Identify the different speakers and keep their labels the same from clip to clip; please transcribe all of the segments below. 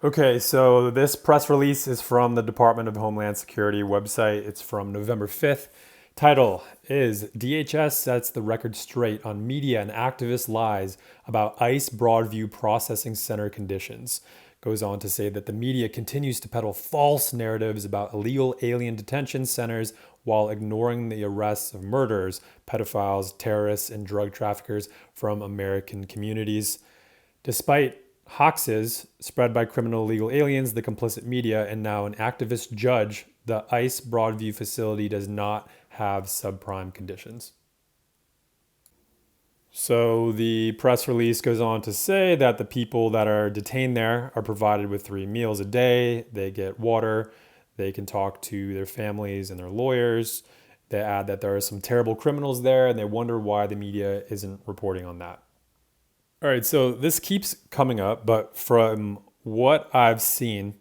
Speaker 1: Okay, so this press release is from the Department of Homeland Security website. It's from November 5th. Title is DHS sets the record straight on media and activist lies about ICE Broadview Processing Center conditions. Goes on to say that the media continues to peddle false narratives about illegal alien detention centers while ignoring the arrests of murderers, pedophiles, terrorists, and drug traffickers from American communities. Despite hoaxes spread by criminal illegal aliens, the complicit media, and now an activist judge, the ICE Broadview facility does not have subprime conditions. So the press release goes on to say that the people that are detained there are provided with 3 meals a day. They get water. They can talk to their families and their lawyers. They add that there are some terrible criminals there, and they wonder why the media isn't reporting on that. All right, so this keeps coming up, but from what I've seen,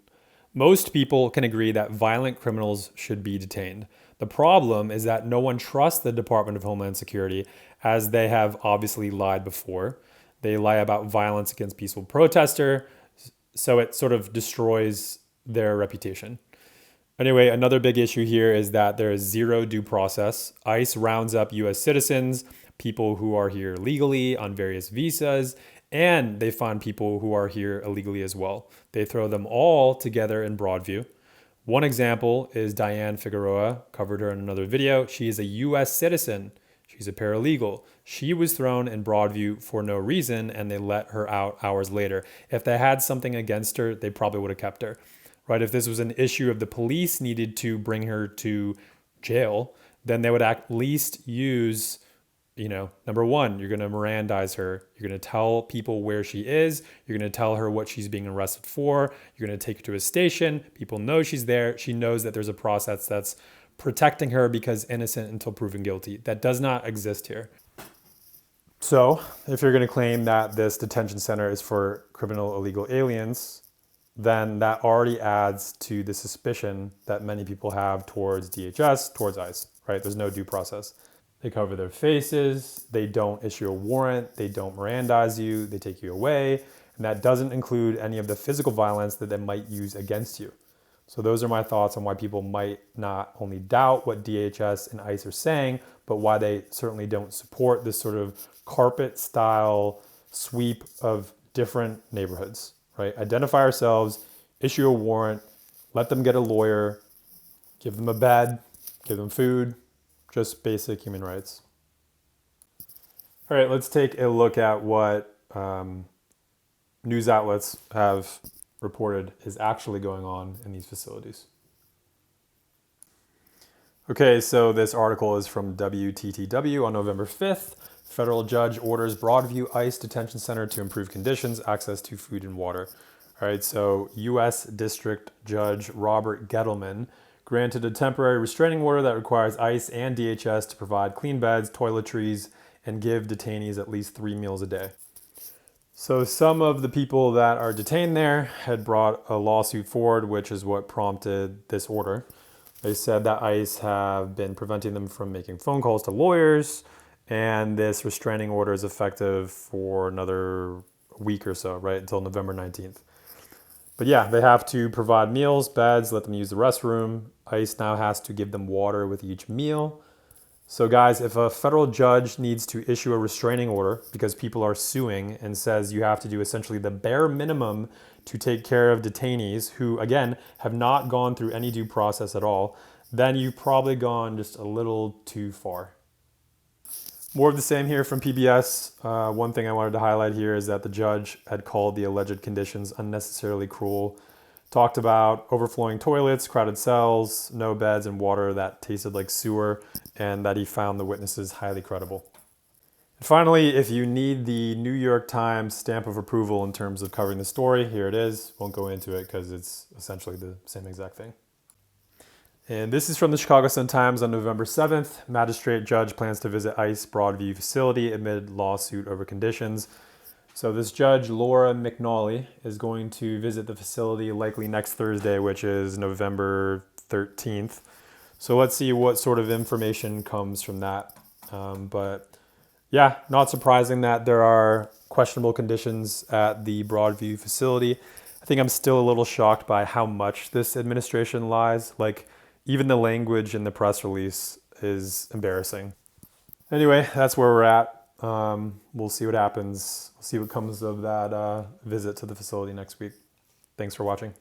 Speaker 1: most people can agree that violent criminals should be detained. The problem is that no one trusts the Department of Homeland Security, as they have obviously lied before. They lie about violence against peaceful protesters, so it sort of destroys their reputation. Anyway, another big issue here is that there is zero due process. ICE rounds up US citizens, people who are here legally on various visas, and they find people who are here illegally as well. They throw them all together in Broadview. One example is Diane Figueroa, covered her in another video. She is a US citizen. She's a paralegal. She was thrown in Broadview for no reason, and they let her out hours later. If they had something against her, they probably would have kept her. Right? If this was an issue of the police needed to bring her to jail, then they would at least use, number one, you're going to Mirandize her. You're going to tell people where she is. You're going to tell her what she's being arrested for. You're going to take her to a station. People know she's there. She knows that there's a process that's protecting her because innocent until proven guilty. That does not exist here. So if you're going to claim that this detention center is for criminal illegal aliens, then that already adds to the suspicion that many people have towards DHS, towards ICE, right? There's no due process. They cover their faces, they don't issue a warrant, they don't Mirandize you, they take you away, and that doesn't include any of the physical violence that they might use against you. So those are my thoughts on why people might not only doubt what DHS and ICE are saying, but why they certainly don't support this sort of carpet style sweep of different neighborhoods. Right? Identify ourselves, issue a warrant, let them get a lawyer, give them a bed, give them food, just basic human rights. All right, let's take a look at what news outlets have reported is actually going on in these facilities. Okay, so this article is from WTTW on November 5th. Federal judge orders Broadview ICE detention center to improve conditions, access to food and water. All right, so U.S. District Judge Robert Gettleman granted a temporary restraining order that requires ICE and DHS to provide clean beds, toiletries, and give detainees at least 3 meals a day. So some of the people that are detained there had brought a lawsuit forward, which is what prompted this order. They said that ICE have been preventing them from making phone calls to lawyers, and this restraining order is effective for another week or so, right, until November 19th. But yeah, they have to provide meals, beds, let them use the restroom. ICE now has to give them water with each meal. So guys, if a federal judge needs to issue a restraining order because people are suing and says you have to do essentially the bare minimum to take care of detainees who, again, have not gone through any due process at all, then you've probably gone just a little too far. More of the same here from PBS. One thing I wanted to highlight here is that the judge had called the alleged conditions unnecessarily cruel. Talked about overflowing toilets, crowded cells, no beds, and water that tasted like sewer, and that he found the witnesses highly credible. And finally, if you need the New York Times stamp of approval in terms of covering the story, here it is. Won't go into it because it's essentially the same exact thing. And this is from the Chicago Sun-Times on November 7th. Magistrate judge plans to visit ICE Broadview facility amid lawsuit over conditions. So this judge, Laura McNally, is going to visit the facility likely next Thursday, which is November 13th. So let's see what sort of information comes from that. But yeah, not surprising that there are questionable conditions at the Broadview facility. I think I'm still a little shocked by how much this administration lies. Like, even the language in the press release is embarrassing. Anyway, that's where we're at. We'll see what happens. We'll see what comes of that visit to the facility next week. Thanks for watching.